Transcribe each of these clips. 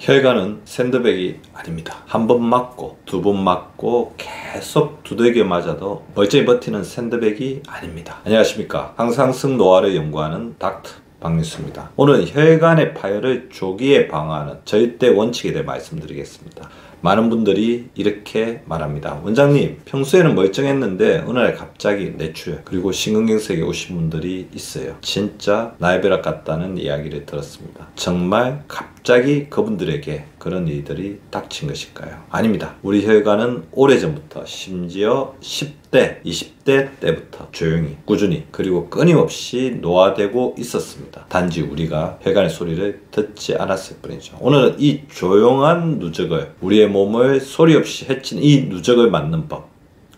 혈관은 샌드백이 아닙니다. 한 번 맞고 두 번 맞고 계속 두들겨 맞아도 멀쩡히 버티는 샌드백이 아닙니다. 안녕하십니까. 항상성 노화를 연구하는 닥터 박민수입니다. 오늘 혈관의 파열을 조기에 방어하는 절대 원칙에 대해 말씀드리겠습니다. 많은 분들이 이렇게 말합니다. 원장님, 평소에는 멀쩡했는데 어느 날 갑자기 뇌출혈 그리고 심근경색에 오신 분들이 있어요. 진짜 날벼락 같다는 이야기를 들었습니다. 정말 갑자기 그분들에게 그런 일들이 닥친 것일까요? 아닙니다. 우리 혈관은 오래전부터 심지어 10대, 20대 때부터 조용히, 꾸준히, 그리고 끊임없이 노화되고 있었습니다. 단지 우리가 혈관의 소리를 듣지 않았을 뿐이죠. 오늘은 이 조용한 누적을, 우리의 몸을 소리 없이 해친 이 누적을 막는 법,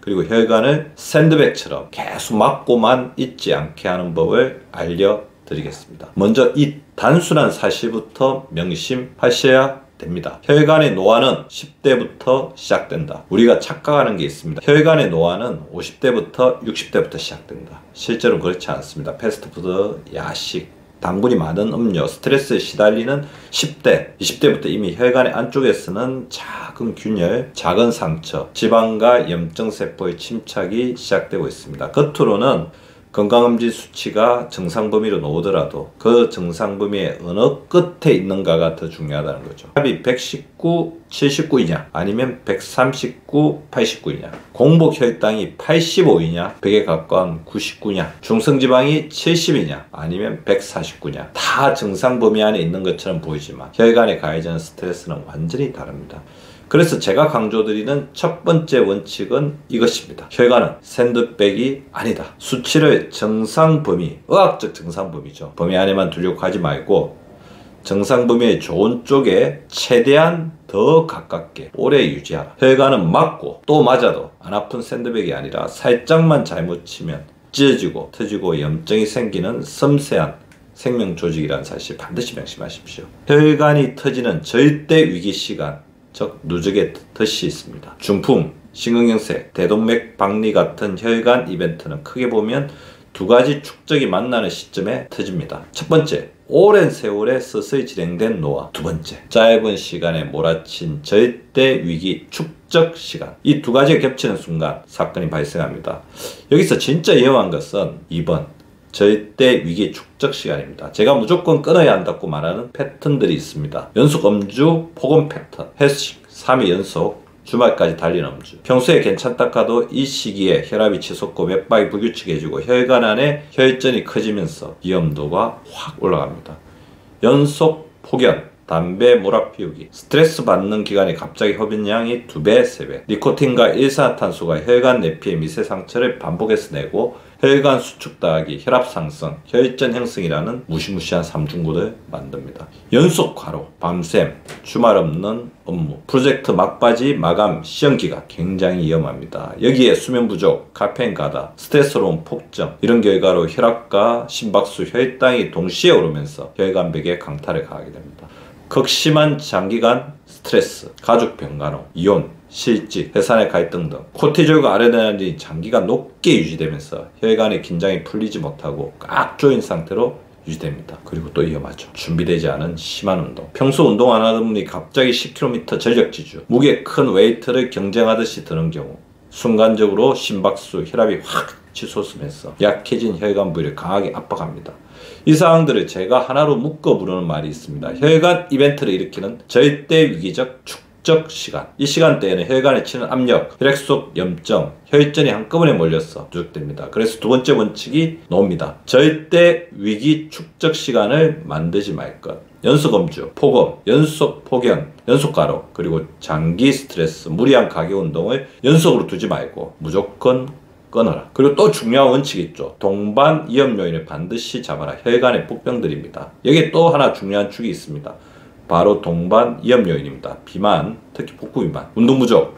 그리고 혈관을 샌드백처럼 계속 막고만 있지 않게 하는 법을 알려드리겠습니다. 먼저 이 단순한 사실부터 명심하셔야 됩니다. 혈관의 노화는 10대부터 시작된다. 우리가 착각하는 게 있습니다. 혈관의 노화는 50대부터 60대부터 시작된다. 실제로 그렇지 않습니다. 패스트푸드, 야식, 당분이 많은 음료, 스트레스에 시달리는 10대, 20대부터 이미 혈관의 안쪽에서는 작은 균열, 작은 상처, 지방과 염증세포의 침착이 시작되고 있습니다. 겉으로는 건강검진 수치가 정상 범위로 나오더라도 그 정상 범위의 어느 끝에 있는가가 더 중요하다는 거죠. 혈압이 119, 79이냐 아니면 139, 89이냐, 공복 혈당이 85이냐 100에 가까운 99냐, 중성지방이 70이냐 아니면 149냐, 다 정상 범위 안에 있는 것처럼 보이지만 혈관에 가해지는 스트레스는 완전히 다릅니다. 그래서 제가 강조드리는 첫 번째 원칙은 이것입니다. 혈관은 샌드백이 아니다. 수치를 정상 범위, 의학적 정상 범위죠. 범위 안에만 두려고 하지 말고 정상 범위의 좋은 쪽에 최대한 더 가깝게 오래 유지하라. 혈관은 맞고 또 맞아도 안 아픈 샌드백이 아니라 살짝만 잘못 치면 찢어지고 터지고 염증이 생기는 섬세한 생명 조직이라는 사실 반드시 명심하십시오. 혈관이 터지는 절대 위기 시간, 즉 누적의 덫이 있습니다. 중풍, 심근경색, 대동맥 박리 같은 혈관 이벤트는 크게 보면 두 가지 축적이 만나는 시점에 터집니다. 첫 번째, 오랜 세월에 서서히 진행된 노화. 두 번째, 짧은 시간에 몰아친 절대 위기 축적 시간. 이 두 가지가 겹치는 순간 사건이 발생합니다. 여기서 진짜 위험한 것은 2번 절대 위기 축적 시간입니다. 제가 무조건 끊어야 한다고 말하는 패턴들이 있습니다. 연속 음주, 폭음 패턴, 헬스식, 3일 연속, 주말까지 달리는 음주. 평소에 괜찮다 가도 이 시기에 혈압이 치솟고 맥박이 불규칙해지고 혈관 안에 혈전이 커지면서 위험도가 확 올라갑니다. 연속 폭염, 담배 몰아피우기, 스트레스 받는 기간에 갑자기 흡연량이 2배, 3배, 니코틴과 일산화탄소가 혈관 내피의 미세 상처를 반복해서 내고 혈관 수축 더하기, 혈압 상승, 혈전 형성이라는 무시무시한 삼중고를 만듭니다. 연속 과로, 밤샘, 주말 없는 업무, 프로젝트 막바지, 마감, 시험 기간 굉장히 위험합니다. 여기에 수면 부족, 카페인 과다, 스트레스로운 폭증, 이런 결과로 혈압과 심박수, 혈당이 동시에 오르면서 혈관벽에 강타를 가하게 됩니다. 극심한 장기간 스트레스, 가족 병간호, 이혼, 실직, 회사 내 갈등 등 코티졸과 아드레날린이 장기간 높게 유지되면서 혈관의 긴장이 풀리지 못하고 꽉 조인 상태로 유지됩니다. 그리고 또 위험하죠. 준비되지 않은 심한 운동. 평소 운동 안 하던 분이 갑자기 10km 전력 지주, 무게 큰 웨이트를 경쟁하듯이 드는 경우 순간적으로 심박수, 혈압이 확 치솟으면서 약해진 혈관 부위를 강하게 압박합니다. 이 상황들을 제가 하나로 묶어 부르는 말이 있습니다. 혈관 이벤트를 일으키는 절대 위기적 축적 시간. 이 시간대에는 혈관에 치는 압력, 혈액 속 염증, 혈전이 한꺼번에 몰려서 누적됩니다. 그래서 두 번째 원칙이 나옵니다. 절대 위기 축적 시간을 만들지 말 것. 연속 음주, 폭음, 연속 폭염, 연속 과로, 그리고 장기 스트레스, 무리한 가교 운동을 연속으로 두지 말고 무조건 끊어라. 그리고 또 중요한 원칙이 있죠. 동반 위험 요인을 반드시 잡아라. 혈관의 복병들입니다. 여기에 또 하나 중요한 축이 있습니다. 바로 동반 위험 요인입니다. 비만, 특히 복부 비만, 운동 부족,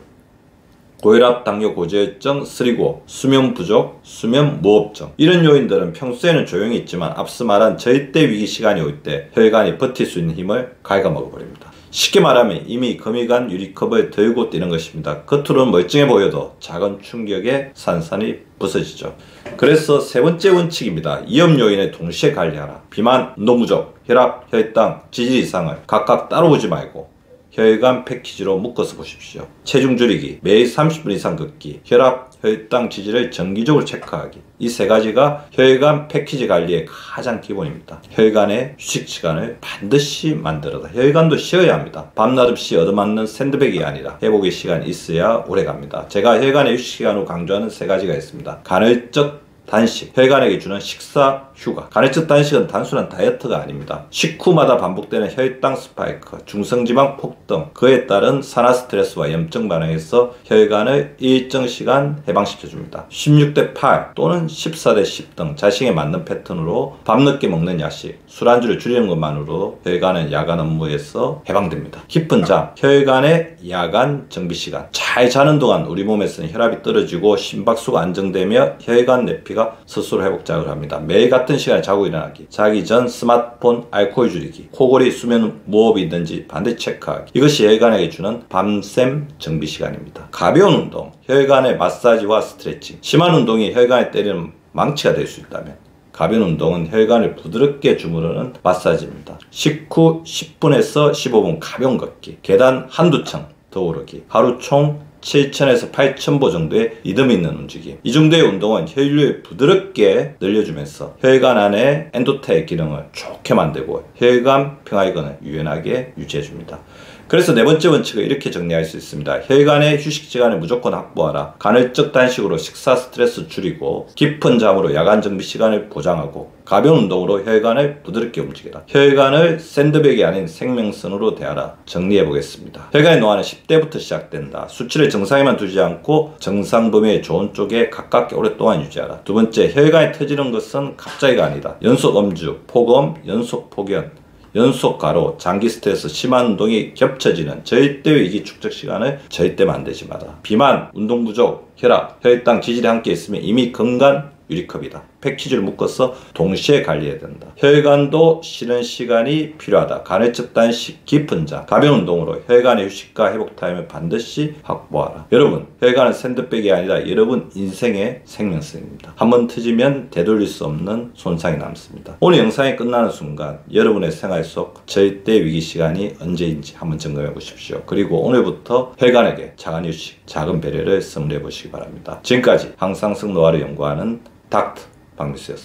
고혈압, 당뇨, 고지혈증, 쓰리고, 수면 부족, 수면 무호흡증. 이런 요인들은 평소에는 조용히 있지만 앞서 말한 절대 위기 시간이 올 때 혈관이 버틸 수 있는 힘을 갉아먹어버립니다. 쉽게 말하면 이미 거미간 유리컵을 들고 뛰는 것입니다. 겉으로는 멀쩡해 보여도 작은 충격에 산산이 부서지죠. 그래서 세 번째 원칙입니다. 위험 요인을 동시에 관리하라. 비만, 운동 부족, 혈압, 혈당, 지질 이상을 각각 따로 보지 말고 혈관 패키지로 묶어서 보십시오. 체중 줄이기, 매일 30분 이상 걷기, 혈압, 혈당 지지를 정기적으로 체크하기. 이 세 가지가 혈관 패키지 관리의 가장 기본입니다. 혈관의 휴식 시간을 반드시 만들어라. 혈관도 쉬어야 합니다. 밤낮 없이 얻어맞는 샌드백이 아니라 회복의 시간이 있어야 오래갑니다. 제가 혈관의 휴식 시간으로 강조하는 세 가지가 있습니다. 간헐적 단식, 혈관에게 주는 식사 휴가. 간헐적 단식은 단순한 다이어트가 아닙니다. 식후마다 반복되는 혈당 스파이크, 중성지방 폭등, 그에 따른 산화 스트레스와 염증 반응에서 혈관을 일정 시간 해방시켜줍니다. 16대 8 또는 14대 10 등 자신에 맞는 패턴으로 밤늦게 먹는 야식, 술안주를 줄이는 것만으로 혈관은 야간 업무에서 해방됩니다. 깊은 잠, 혈관의 야간 정비 시간. 잘 자는 동안 우리 몸에서는 혈압이 떨어지고 심박수가 안정되며 혈관 내피가 스스로 회복작용을 합니다. 매일 같은 시간에 자고 일어나기, 자기 전 스마트폰 알코올 줄이기, 코골이 수면 무호흡이 있는지 반드시 체크하기. 이것이 혈관에게 주는 밤샘 정비 시간입니다. 가벼운 운동, 혈관의 마사지와 스트레칭. 심한 운동이 혈관에 때리는 망치가 될 수 있다면 가벼운 운동은 혈관을 부드럽게 주무르는 마사지입니다. 식후 10분에서 15분 가벼운 걷기, 계단 한두 층 더 오르기, 하루 총 7,000에서 8,000보 정도의 리듬 있는 움직임. 이 정도의 운동은 혈류를 부드럽게 늘려주면서 혈관 안에 엔도텔 기능을 좋게 만들고 혈관 평화기관을 유연하게 유지해줍니다. 그래서 네 번째 원칙을 이렇게 정리할 수 있습니다. 혈관의 휴식 시간을 무조건 확보하라. 간헐적 단식으로 식사 스트레스 줄이고, 깊은 잠으로 야간 정비 시간을 보장하고, 가벼운 운동으로 혈관을 부드럽게 움직여라. 혈관을 샌드백이 아닌 생명선으로 대하라. 정리해 보겠습니다. 혈관의 노화는 10대부터 시작된다. 수치를 정상에만 두지 않고 정상 범위의 좋은 쪽에 가깝게 오랫동안 유지하라. 두 번째, 혈관이 터지는 것은 갑자기가 아니다. 연속 음주, 폭음, 연속 폭염, 연속 가로, 장기 스트레스, 심한 운동이 겹쳐지는 절대 위기 축적 시간을 절대 만들지 마라. 비만, 운동 부족, 혈압, 혈당, 지질이 함께 있으면 이미 건강 유리컵이다. 패키지를 묶어서 동시에 관리해야 된다. 혈관도 쉬는 시간이 필요하다. 간헐적 단식, 깊은 잠, 가벼운 운동으로 혈관의 휴식과 회복 타임을 반드시 확보하라. 여러분, 혈관은 샌드백이 아니라 여러분 인생의 생명선입니다. 한번 터지면 되돌릴 수 없는 손상이 남습니다. 오늘 영상이 끝나는 순간 여러분의 생활 속 절대 위기 시간이 언제인지 한번 점검해 보십시오. 그리고 오늘부터 혈관에게 작은 휴식, 작은 배려를 선물해 보시기 바랍니다. 지금까지 항상성 노화를 연구하는 닥터 박미수였습니다.